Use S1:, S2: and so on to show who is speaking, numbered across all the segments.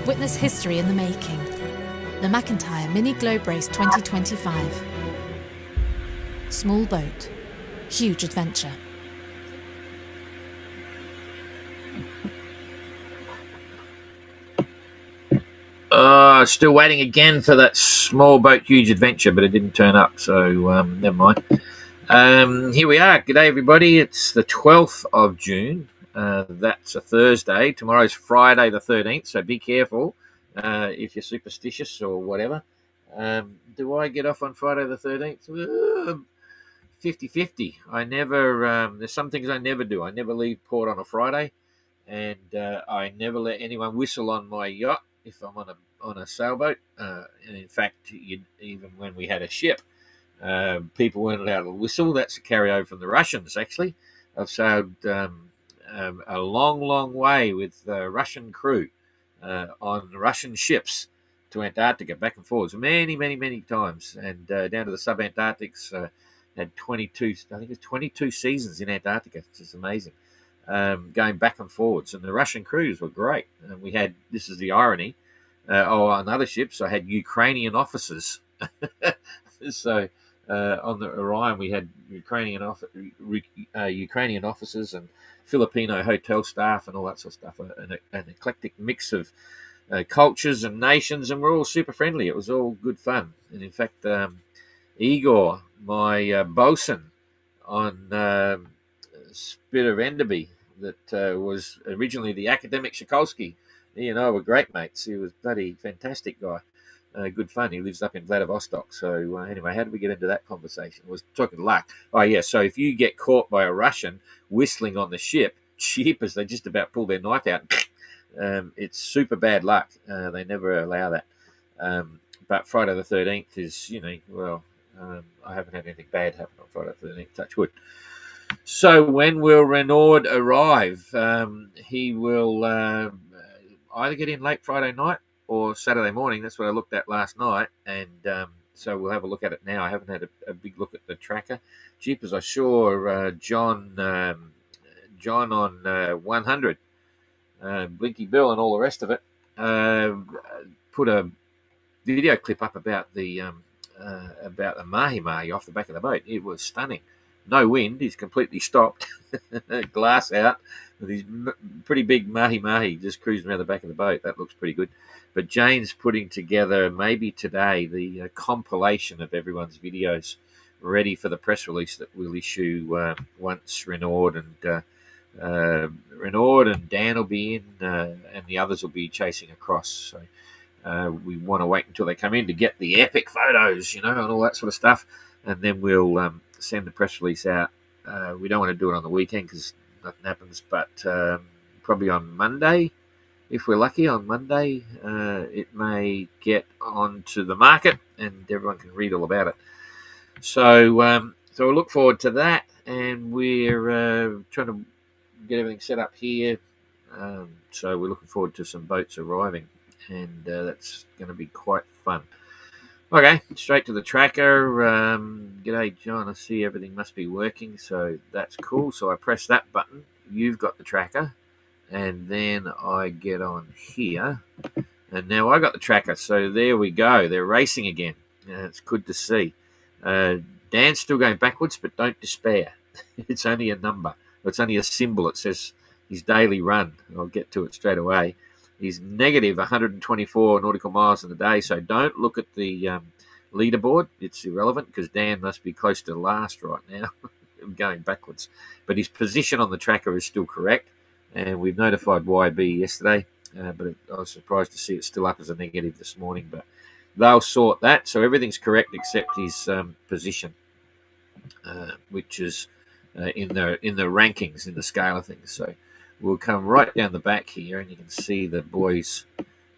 S1: Witness history in the making. The McIntyre Mini Globe Race 2025. Small boat, huge adventure.
S2: Still waiting again for that small boat, huge adventure, but it didn't turn up, so never mind. Here we are. G'day, everybody. It's the 12th of June. That's a Thursday. Tomorrow's Friday the 13th, so be careful if you're superstitious or whatever. Do I get off on Friday the 13th? 50-50. I never, there's some things I never do. I never leave port on a Friday, and I never let anyone whistle on my yacht if I'm on a sailboat. And in fact, even when we had a ship, people weren't allowed to whistle. That's a carryover from the Russians, actually. I've sailed a long, long way with Russian crew on Russian ships to Antarctica, back and forwards, many, many, many times, and down to the subantarctics. Had 22, I think it's 22 seasons in Antarctica. It's just amazing, going back and forwards. And the Russian crews were great. And we had, this is the irony, on other ships, I had Ukrainian officers. So on the Orion, we had Ukrainian officers and Filipino hotel staff and all that sort of stuff. An eclectic mix of cultures and nations, and we're all super friendly. It was all good fun. And in fact, Igor, my bosun on Spit of Enderby, that was originally the academic Shikolsky. He and I were great mates. He was a bloody fantastic guy. Good fun. He lives up in Vladivostok. So anyway, how did we get into that conversation? I was talking luck. Oh, yeah, so if you get caught by a Russian whistling on the ship, cheapers, they just about pull their knife out. It's super bad luck. They never allow that. But Friday the 13th is, I haven't had anything bad happen on Friday the 13th, touch wood. So when will Renaud arrive? He will either get in late Friday night or Saturday morning. That's what I looked at last night, and so we'll have a look at it now. I haven't had a big look at the tracker. Jeepers, I saw John on 100, Blinky Bill and all the rest of it, put a video clip up about the mahi-mahi off the back of the boat. It was stunning. No wind. He's completely stopped. Glass out with his pretty big mahi-mahi just cruising around the back of the boat. That looks pretty good. But Jane's putting together, maybe today, the compilation of everyone's videos ready for the press release that we'll issue once Renaud and Dan will be in, and the others will be chasing across. So we want to wait until they come in to get the epic photos, and all that sort of stuff, and then we'll send the press release out. We don't want to do it on the weekend because nothing happens, but probably on Monday, if we're lucky. On Monday, it may get onto the market and everyone can read all about it. So we'll look forward to that, and we're trying to get everything set up here. So we're looking forward to some boats arriving, and that's going to be quite fun. Okay, straight to the tracker. G'day, John. I see everything must be working, so that's cool. So I press that button. You've got the tracker, and then I get on here, and now I got the tracker. So there we go. They're racing again. It's good to see. Dan's still going backwards, but don't despair. It's only a number. It's only a symbol. It says his daily run. I'll get to it straight away. He's negative 124 nautical miles in a day, so don't look at the leaderboard. It's irrelevant because Dan must be close to last right now, going backwards. But his position on the tracker is still correct, and we've notified YB yesterday, but I was surprised to see it still up as a negative this morning. But they'll sort that, so everything's correct except his position, which is in the rankings, in the scale of things. So we'll come right down the back here, and you can see the boys.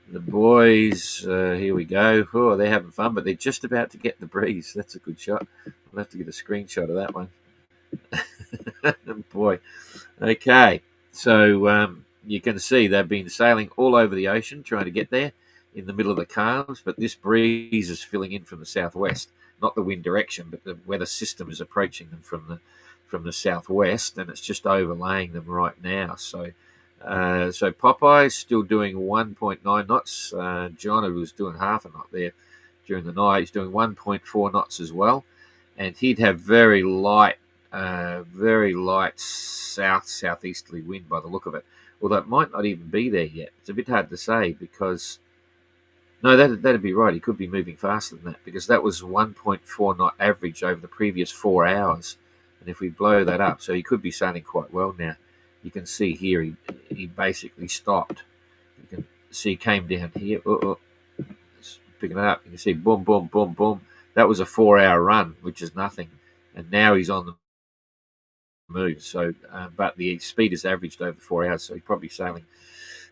S2: Here we go. Oh, they're having fun, but they're just about to get the breeze. That's a good shot. I'll have to get a screenshot of that one. Boy. Okay. So you can see they've been sailing all over the ocean trying to get there in the middle of the calms, but this breeze is filling in from the southwest, not the wind direction, but the weather system is approaching them from the southwest, and it's just overlaying them right now. So So Popeye's still doing 1.9 knots. John was doing half a knot there during the night. He's doing 1.4 knots as well, and he'd have very light southeasterly wind by the look of it. Although it might not even be there yet. It's a bit hard to say because no, that'd be right. He could be moving faster than that because that was 1.4 knot average over the previous 4 hours. And if we blow that up, so he could be sailing quite well now. You can see here he basically stopped. You can see he came down here. Picking it up. You can see boom, boom, boom, boom. That was a 4-hour run, which is nothing. And now he's on the move. So, but the speed is averaged over 4 hours. So he's probably sailing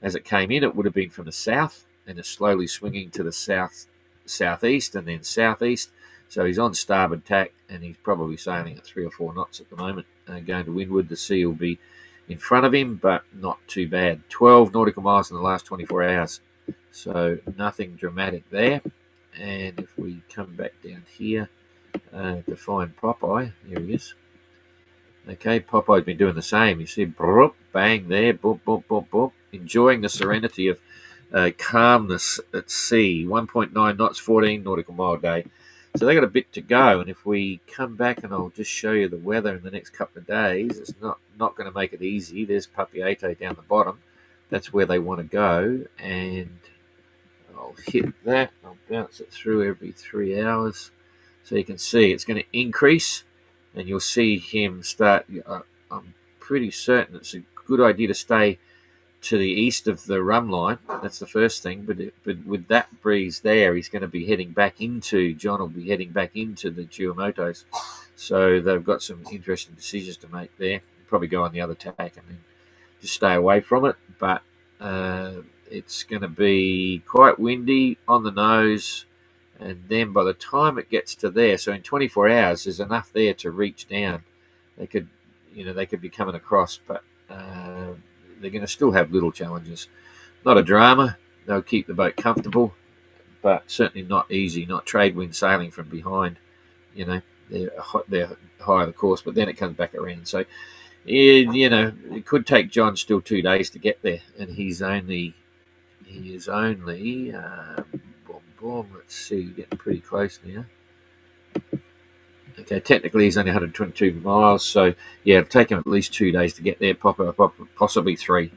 S2: as it came in. It would have been from the south, and it's slowly swinging to the southeast, and then southeast. So he's on starboard tack, and he's probably sailing at 3 or 4 knots at the moment. Going to windward, the sea will be in front of him, but not too bad. 12 nautical miles in the last 24 hours. So nothing dramatic there. And if we come back down here to find Popeye, here he is. Okay, Popeye's been doing the same. You see, bang there, boom, boom, boom, boom. Enjoying the serenity of calmness at sea. 1.9 knots, 14 nautical mile day. So they got a bit to go. And if we come back, and I'll just show you the weather in the next couple of days, it's not going to make it easy. There's Papiete down the bottom. That's where they want to go. And I'll hit that. I'll bounce it through every 3 hours. So you can see it's going to increase. And you'll see him start. I'm pretty certain it's a good idea to stay to the east of the rum line. That's the first thing. But with that breeze there, he's going to be heading back into. John will be heading back into the Tuamotus. So they've got some interesting decisions to make there. Probably go on the other tack and then just stay away from it. But it's going to be quite windy on the nose. And then by the time it gets to there, so in 24 hours, there's enough there to reach down. They could be coming across, but they're going to still have little challenges. Not a drama. They'll keep the boat comfortable, but certainly not easy. Not trade wind sailing from behind. They're higher the course, but then it comes back around. So, it could take John still 2 days to get there, and he is only. Let's see, getting pretty close now. Okay, technically he's only 122 miles, so yeah, it'll take him at least 2 days to get there, possibly 3.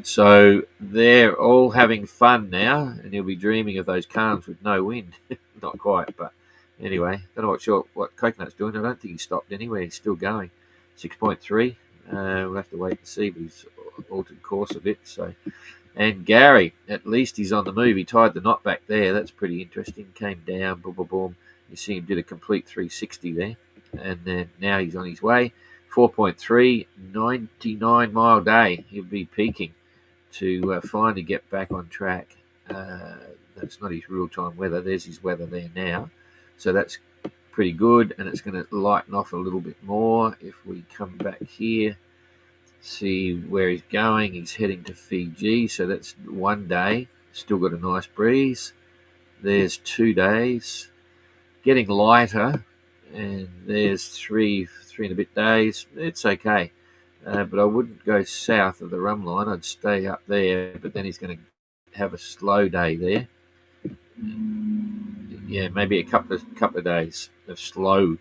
S2: So they're all having fun now, and he'll be dreaming of those calms with no wind. Not quite, but anyway, don't know what Coconut's doing. I don't think he stopped anywhere. He's still going. 6.3. We'll have to wait and see, but he's altered course a bit, so... And Gary, at least he's on the move. He tied the knot back there. That's pretty interesting. Came down, boom, boom, boom. You see him did a complete 360 there. And then now he's on his way. 4.3, 99-mile day. He'll be peaking to finally get back on track. That's not his real-time weather. There's his weather there now. So that's pretty good. And it's going to lighten off a little bit more if we come back here. See where he's going. He's heading to Fiji, so that's 1 day. Still got a nice breeze. There's 2 days. Getting lighter, and there's three and a bit days. It's okay, but I wouldn't go south of the rum line. I'd stay up there, but then he's going to have a slow day there. Yeah, maybe a couple of days of slow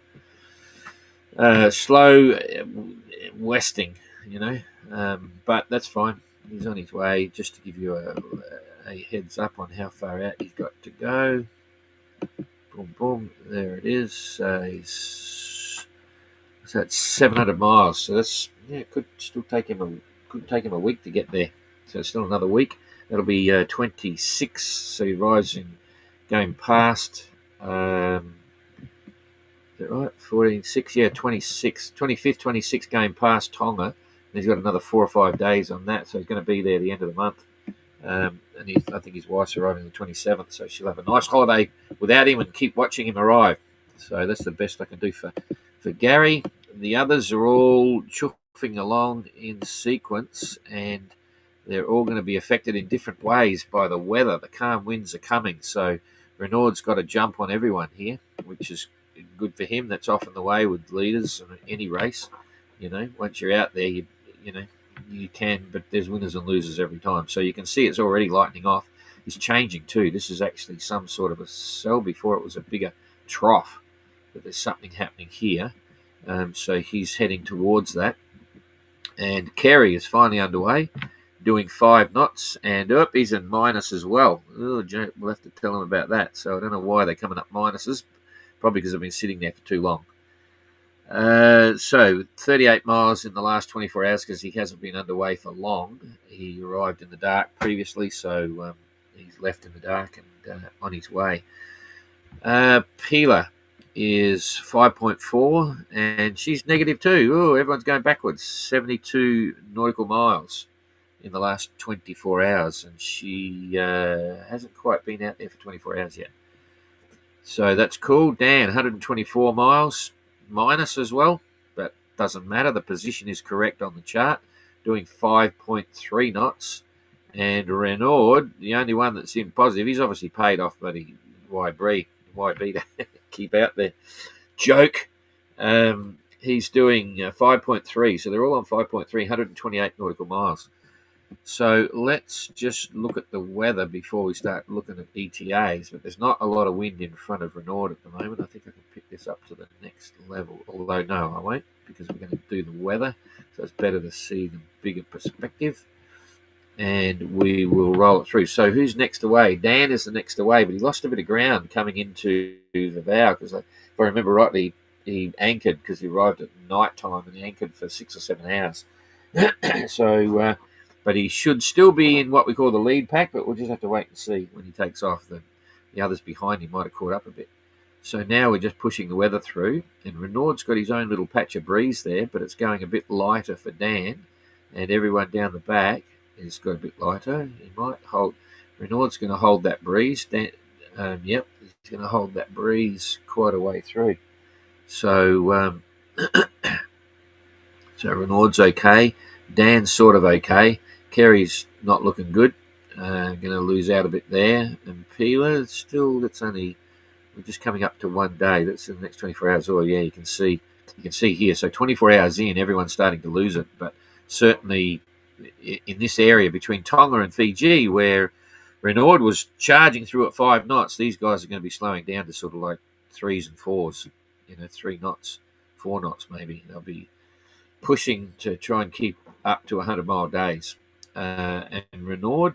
S2: westing. But that's fine. He's on his way. Just to give you a heads up on how far out he's got to go. Boom, boom. There it is. So it's 700 miles. So that's could take him a week to get there. So it's still another week. That'll be 26. So he arrives going past. Is that right? 14, 6, 26, 25th, 26th going past Tonga. He's got another 4 or 5 days on that, so he's going to be there at the end of the month. And I think his wife's arriving on the 27th, so she'll have a nice holiday without him and keep watching him arrive. So that's the best I can do for Gary. The others are all chuffing along in sequence, and they're all going to be affected in different ways by the weather. The calm winds are coming, so Renaud's got to jump on everyone here, which is good for him. That's often the way with leaders in any race. Once you're out there, you can, but there's winners and losers every time. So you can see it's already lightening off. It's changing too. This is actually some sort of a cell. Before it was a bigger trough, but there's something happening here. So he's heading towards that. And Kerry is finally underway, doing 5 knots, and he's in minus as well. Oh, we'll have to tell him about that. So I don't know why they're coming up minuses. Probably because they've been sitting there for too long. So 38 miles in the last 24 hours because he hasn't been underway for long. He arrived in the dark previously, so he's left in the dark and on his way. Peeler is 5.4, and she's -2. Oh, everyone's going backwards. 72 nautical miles in the last 24 hours, and she hasn't quite been out there for 24 hours yet. So that's cool. Dan, 124 miles minus as well, but doesn't matter. The position is correct on the chart, doing 5.3 knots. And Renaud, the only one that's in positive, he's obviously paid off bloody YB to keep out there. Joke. He's doing 5.3, so they're all on 5.3, 128 nautical miles. So let's just look at the weather before we start looking at ETAs. But there's not a lot of wind in front of Renaud at the moment. I think I can pick this up to the next level. Although, no, I won't, because we're going to do the weather. So it's better to see the bigger perspective. And we will roll it through. So who's next away? Dan is the next away, but he lost a bit of ground coming into the Vava, because if I remember rightly, he anchored because he arrived at night time and he anchored for 6 or 7 hours. So... but he should still be in what we call the lead pack, but we'll just have to wait and see when he takes off. The others behind him might have caught up a bit. So now we're just pushing the weather through, and Renaud's got his own little patch of breeze there, but it's going a bit lighter for Dan, and everyone down the back has got a bit lighter. He might hold. Renaud's going to hold that breeze. Dan, he's going to hold that breeze quite a way through. So, so Renaud's okay. Dan's sort of okay. Kerry's not looking good. Going to lose out a bit there. And Peeler, still, we're just coming up to 1 day. That's in the next 24 hours. Oh, yeah, you can see here. So 24 hours in, everyone's starting to lose it. But certainly in this area between Tonga and Fiji, where Renaud was charging through at 5 knots, these guys are going to be slowing down to sort of like 3s and 4s, 3 knots, 4 knots maybe. They'll be pushing to try and keep up to 100-mile days. And Renaud,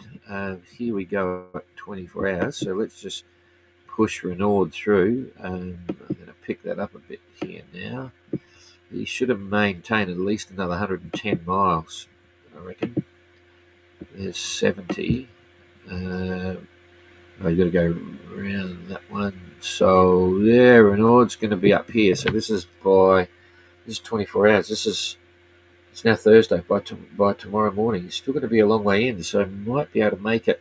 S2: here we go at 24 hours. So let's just push Renaud through. I'm going to pick that up a bit here now. He should have maintained at least another 110 miles, I reckon. There's 70. You've got to go around that one. So, yeah, Renaud's going to be up here. So this is 24 hours. It's now Thursday. By tomorrow morning, he's still going to be a long way in, so might be able to make it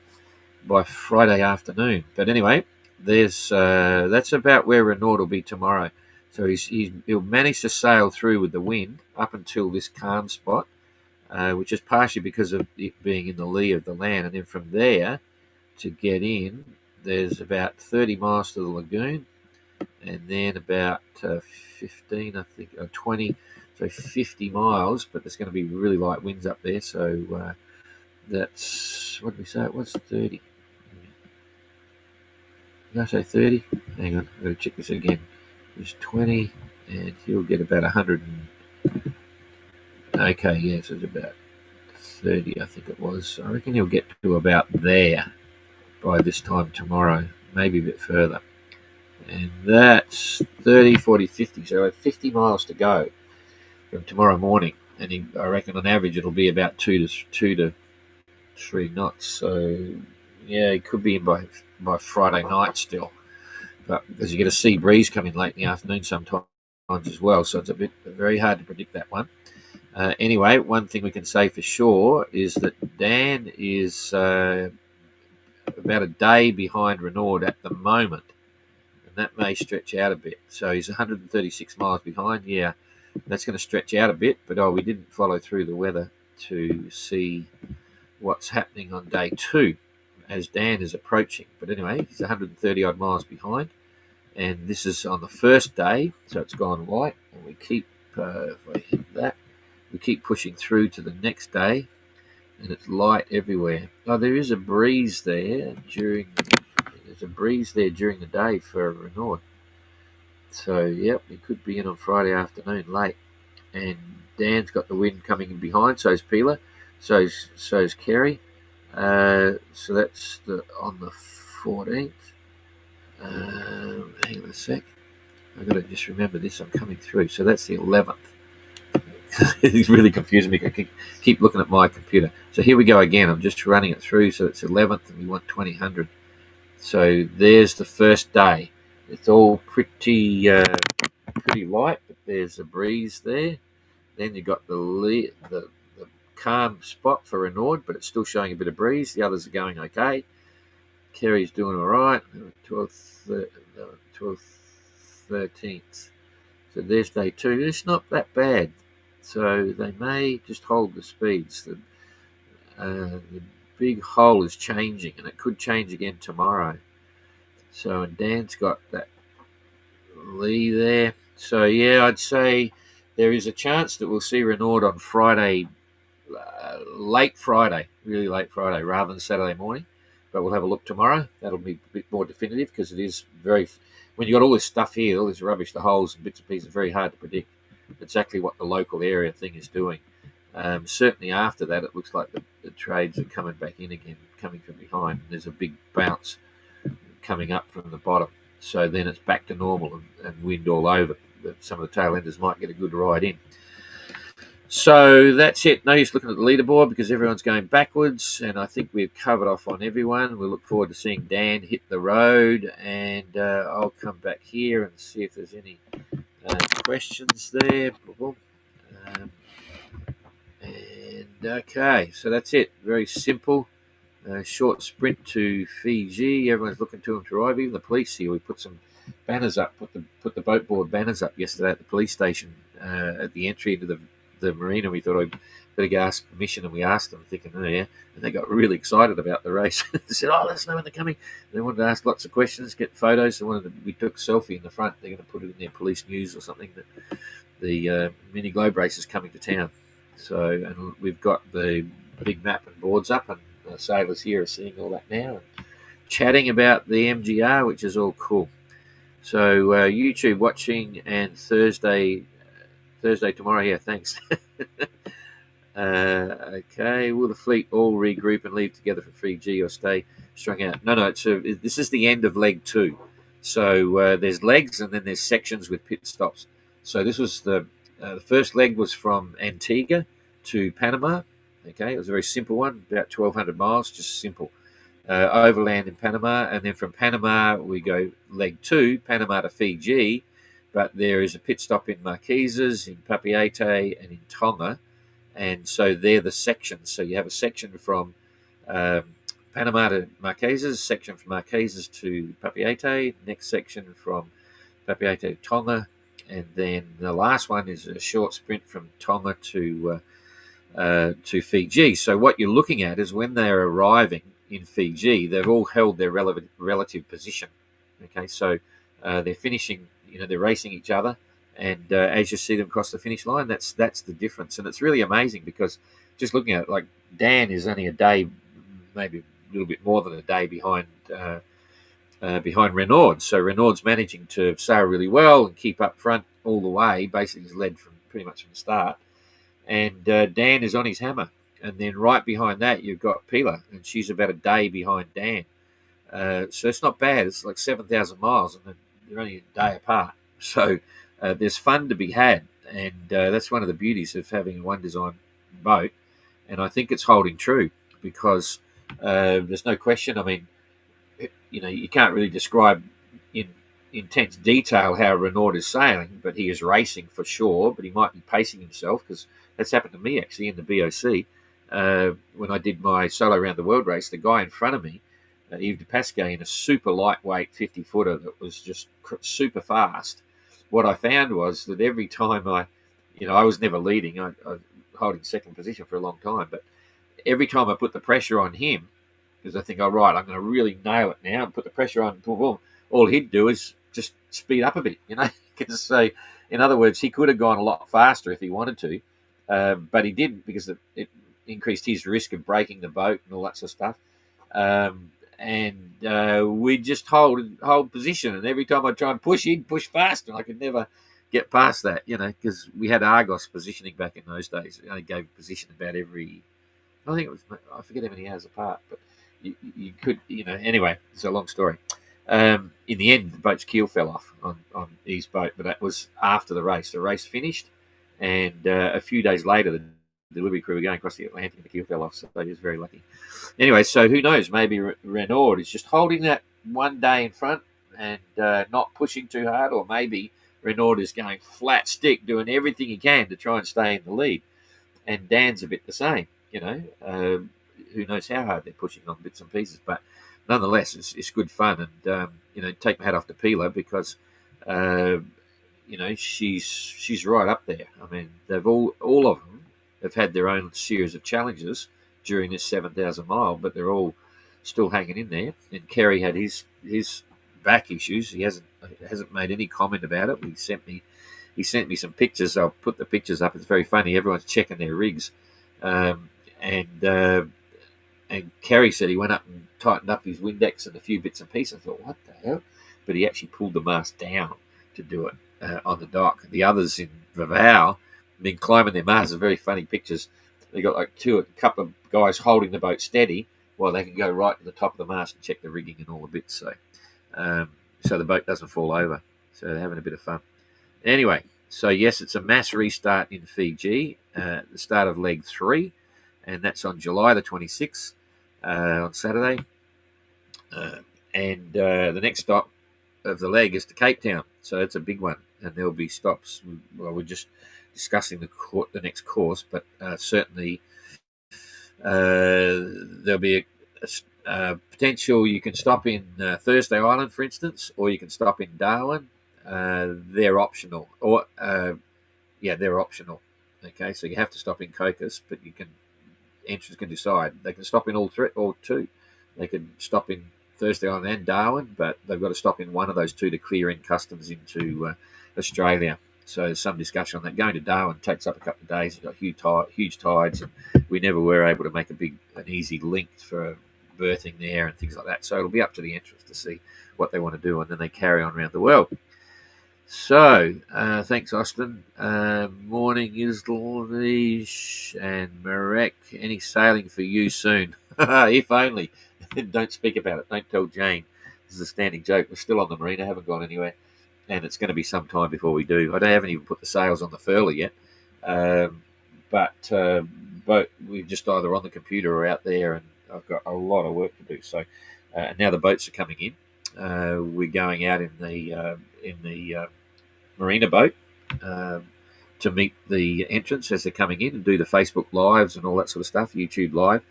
S2: by Friday afternoon. But anyway, that's about where Renaud will be tomorrow. So he'll manage to sail through with the wind up until this calm spot, which is partially because of it being in the lee of the land, and then from there to get in, there's about 30 miles to the lagoon, and then about 15, I think, or 20. So 50 miles, but there's going to be really light winds up there. So that's, what did we say? It was 30. Did I say 30? Hang on, I've got to check this again. It's 20, and he'll get about 100. Okay, yeah, so it's about 30, I think it was. I reckon he'll get to about there by this time tomorrow, maybe a bit further. And that's 30, 40, 50. So 50 miles to go from tomorrow morning, and I reckon on average it'll be about 2 to 3 knots. So yeah, he could be in by Friday night still, but because you get a sea breeze coming late in the afternoon sometimes as well, so it's very hard to predict that one. Anyway, one thing we can say for sure is that Dan is about a day behind Renaud at the moment, and that may stretch out a bit. So he's 136 miles behind. Yeah, that's going to stretch out a bit, but we didn't follow through the weather to see what's happening on day 2 as Dan is approaching. But anyway, he's 130 odd miles behind, and this is on the first day, so it's gone light, and we keep if I hit that, we keep pushing through to the next day, and it's light everywhere. Oh, there is a breeze there during. There's a breeze there during the day for Renaud. So yep, it could be in on Friday afternoon late. And Dan's got the wind coming in behind. So's Peeler. So's Kerry. So that's on the 14th. Hang on a sec. I've got to just remember this. I'm coming through. So that's the 11th. It's really confusing me. I keep looking at my computer. So here we go again. I'm just running it through. So it's 11th and we want 2000. So there's the first day. It's all pretty light, but there's a breeze there. Then you've got the calm spot for Renaud, but it's still showing a bit of breeze. The others are going okay. Kerry's doing all right. 12th, 13th. So there's day 2. It's not that bad. So they may just hold the speeds. The big hole is changing, and it could change again tomorrow. So, and Dan's got that Lee there. So, yeah, I'd say there is a chance that we'll see Renaud on Friday, late Friday, really late Friday, rather than Saturday morning. But we'll have a look tomorrow. That'll be a bit more definitive because it is very, when you've got all this stuff here, all this rubbish, the holes and bits and pieces, very hard to predict exactly what the local area thing is doing. Certainly after that, it looks like the trades are coming back in again, coming from behind. There's a big bounce coming up from the bottom. So then it's back to normal and wind all over. But some of the tail enders might get a good ride in. So that's it. No use looking at the leaderboard because everyone's going backwards, and I think we've covered off on everyone. We look forward to seeing Dan hit the road, and I'll come back here and see if there's any questions there. And okay, so that's it. Very simple. Short sprint to Fiji. Everyone's looking to him to arrive. Even the police here. We put some banners up. Put the boat board banners up yesterday at the police station at the entry into the Marina. We thought I'd better go ask permission, and we asked them, thinking, oh yeah, and they got really excited about the race. They said, oh, let us know when they're coming. And they wanted to ask lots of questions, get photos. We took a selfie in the front. They're going to put it in their police news or something that the mini globe race is coming to town. So, and we've got the big map and boards up, and the sailors here are seeing all that now and chatting about the MGR, which is all cool. So YouTube watching, and Thursday tomorrow. Yeah, thanks. Okay. Will the fleet all regroup and leave together for Fiji or stay strung out? No. This is the end of leg 2. So there's legs and then there's sections with pit stops. So this was the first leg was from Antigua to Panama. Okay, it was a very simple one, about 1,200 miles, just simple. Overland in Panama, and then from Panama we go leg 2, Panama to Fiji. But there is a pit stop in Marquesas, in Papeete, and in Tonga. And so they're the sections. So you have a section from Panama to Marquesas, section from Marquesas to Papeete, next section from Papeete to Tonga, and then the last one is a short sprint from Tonga to Fiji. So what you're looking at is when they're arriving in Fiji, they've all held their relative position. Okay, so they're finishing. They're racing each other, and as you see them cross the finish line, that's the difference. And it's really amazing because just looking at it, like Dan is only a day, maybe a little bit more than a day behind Renaud. So Renaud's managing to sail really well and keep up front all the way. Basically, he's led from pretty much from the start, and Dan is on his hammer. And then right behind that, you've got Peeler, and she's about a day behind Dan. So it's not bad. It's like 7,000 miles, and they're only a day apart. So there's fun to be had, and that's one of the beauties of having a one design boat. And I think it's holding true because there's no question. I mean, you can't really describe in intense detail how Renaud is sailing, but he is racing for sure. But he might be pacing himself because that's happened to me actually in the BOC when I did my solo around the world race. The guy in front of me, Yves de Pasquet, in a super lightweight 50-footer that was just super fast. What I found was that every time I was never leading, I holding second position for a long time, but every time I put the pressure on him, because I think, all right, I'm going to really nail it now and put the pressure on, boom, boom, all he'd do is just speed up a bit, because in other words, he could have gone a lot faster if he wanted to, but he didn't because it increased his risk of breaking the boat and all that sort of stuff. And we just hold position, and every time I try and push, he'd push fast, and I could never get past that, because we had Argos positioning back in those days. It only gave position about every, I think it was, I forget how many hours apart, but you could, anyway, it's a long story. In the end, the boat's keel fell off on his boat, but that was after the race. The race finished, and a few days later, the delivery crew were going across the Atlantic and the keel fell off, so he was very lucky. Anyway, so who knows? Maybe Renaud is just holding that one day in front and not pushing too hard, or maybe Renaud is going flat stick, doing everything he can to try and stay in the lead. And Dan's a bit the same, who knows how hard they're pushing on bits and pieces, but nonetheless, it's good fun. And take my hat off to Pila because she's right up there. I mean, they've all of them have had their own series of challenges during this 7,000 mile, but they're all still hanging in there. And Kerry had his back issues. He hasn't made any comment about it. He sent me some pictures. I'll put the pictures up. It's very funny. Everyone's checking their rigs, and Kerry said he went up and tightened up his Windex and a few bits and pieces. I thought, what the hell? But he actually pulled the mast down to do it on the dock. The others in Vava have been climbing their masts. Very funny pictures. They got like a couple of guys holding the boat steady while they can go right to the top of the mast and check the rigging and all the bits. So the boat doesn't fall over. So they're having a bit of fun. Anyway, so yes, it's a mass restart in Fiji, the start of leg 3, and that's on July the 26th on Saturday. And the next stop of the leg is to Cape Town, so it's a big one, and there'll be stops. Well, we're just discussing the next course, but certainly there'll be a potential. You can stop in Thursday Island, for instance, or you can stop in Darwin. They're optional, they're optional. Okay, so you have to stop in Cocos, but entrants can decide. They can stop in all two. They can stop in Thursday Island and Darwin, but they've got to stop in one of those two to clear in customs into Australia. So there's some discussion on that. Going to Darwin takes up a couple of days. You've got huge tides, and we never were able to make an easy link for berthing there and things like that. So it'll be up to the entrants to see what they want to do, and then they carry on around the world. So, thanks, Austin. Morning, Islish and Marek. Any sailing for you soon? If only. Don't speak about it. Don't tell Jane. This is a standing joke. We're still on the Marina, haven't gone anywhere. And it's going to be some time before we do. I haven't even put the sails on the furler yet. But we're just either on the computer or out there, and I've got a lot of work to do. So now the boats are coming in. We're going out in the Marina boat to meet the entrants as they're coming in and do the Facebook Lives and all that sort of stuff, YouTube Live.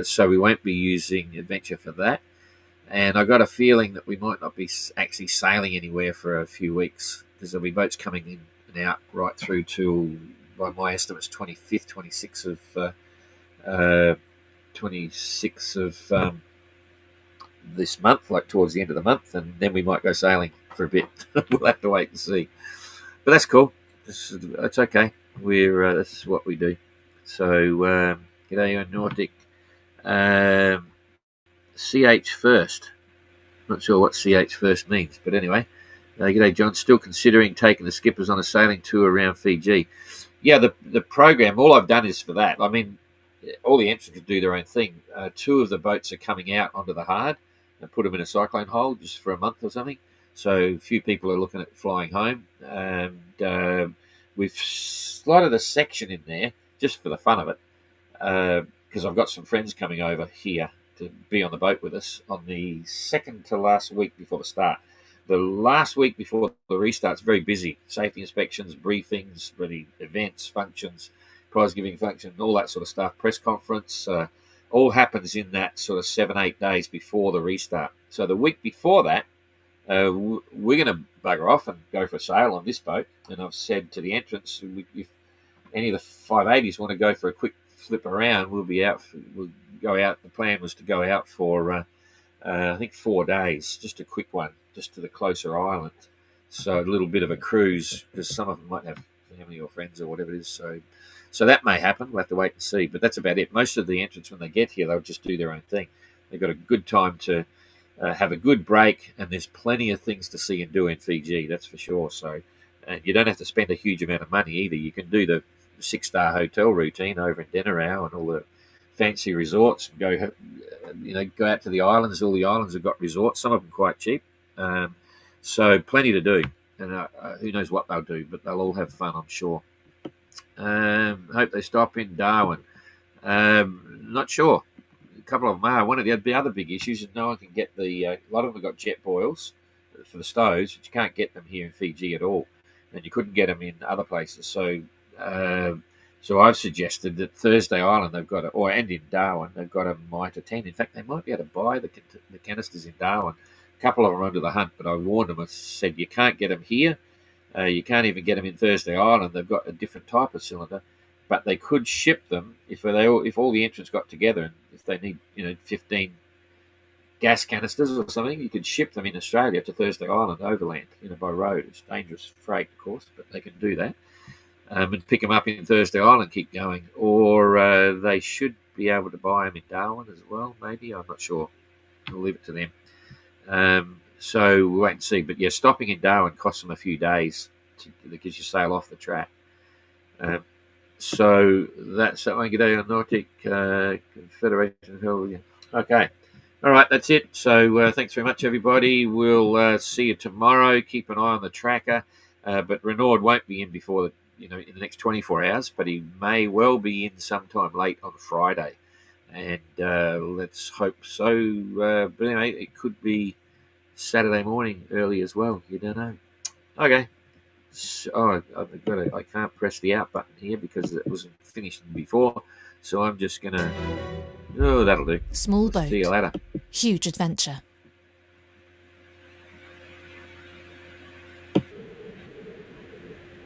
S2: So we won't be using Adventure for that. And I got a feeling that we might not be actually sailing anywhere for a few weeks because there'll be boats coming in and out right through to, by my estimates, 25th, 26th of this month, like towards the end of the month, and then we might go sailing for a bit. We'll have to wait and see. But that's cool. It's okay. This is what we do. So, g'day, Nordic. CH first. Not sure what CH first means, but anyway. G'day, John. Still considering taking the skippers on a sailing tour around Fiji. Yeah, the program, all I've done is for that. I mean, all the entrants do their own thing. 2 of the boats are coming out onto the hard and put them in a cyclone hole just for a month or something. So a few people are looking at flying home. And we've slotted a section in there just for the fun of it because I've got some friends coming over here to be on the boat with us on the second to last week before the start. The last week before the restart's very busy. Safety inspections, briefings, really events, functions, prize giving function, all that sort of stuff. Press conference, all happens in that sort of 7-8 days before the restart. So the week before that, we're going to bugger off and go for a sail on this boat. And I've said to the entrants, if any of the 580s want to go for a quick flip around, we'll go out. The plan was to go out for, I think, 4 days, just a quick one, just to the closer island. So a little bit of a cruise, because some of them might have family or friends or whatever it is. So that may happen. We'll have to wait and see. But that's about it. Most of the entrants, when they get here, they'll just do their own thing. They've got a good time to have a good break, and there's plenty of things to see and do in Fiji, that's for sure. So you don't have to spend a huge amount of money either. You can do the 6-star hotel routine over in Denarau and all the fancy resorts, and go out to the islands. All the islands have got resorts, some of them quite cheap. So plenty to do, and who knows what they'll do, but they'll all have fun, I'm sure. Hope they stop in Darwin. Not sure. A couple of them are. One of the other big issues is no one can get a lot of them have got jet boils for the stoves, but you can't get them here in Fiji at all, and you couldn't get them in other places. So I've suggested that Thursday Island they've got and in Darwin they've got a mitre 10. In fact, they might be able to buy the canisters in Darwin. A couple of them are under the hunt, but I warned them. I said you can't get them here. You can't even get them in Thursday Island. They've got a different type of cylinder, but they could ship them if all the entrants got together, and if they need 15 gas canisters or something, you could ship them in Australia to Thursday Island overland, by road. It's dangerous freight, of course, but they can do that. And pick them up in Thursday Island, keep going. Or they should be able to buy them in Darwin as well, maybe. I'm not sure. We'll leave it to them. So we'll wait and see. But, yeah, stopping in Darwin costs them a few days because you sail off the track. So that's that one. G'day, Nordic Confederation. Okay. All right, that's it. So thanks very much, everybody. We'll see you tomorrow. Keep an eye on the tracker. But Renaud won't be in before in the next 24 hours, but he may well be in sometime late on Friday. And let's hope so. But anyway, it could be Saturday morning early as well. You don't know. Okay. So, I can't press the out button here because it wasn't finished before. So I'm just going to... Oh, that'll do.
S1: Small boat.
S2: See you later.
S1: Huge adventure.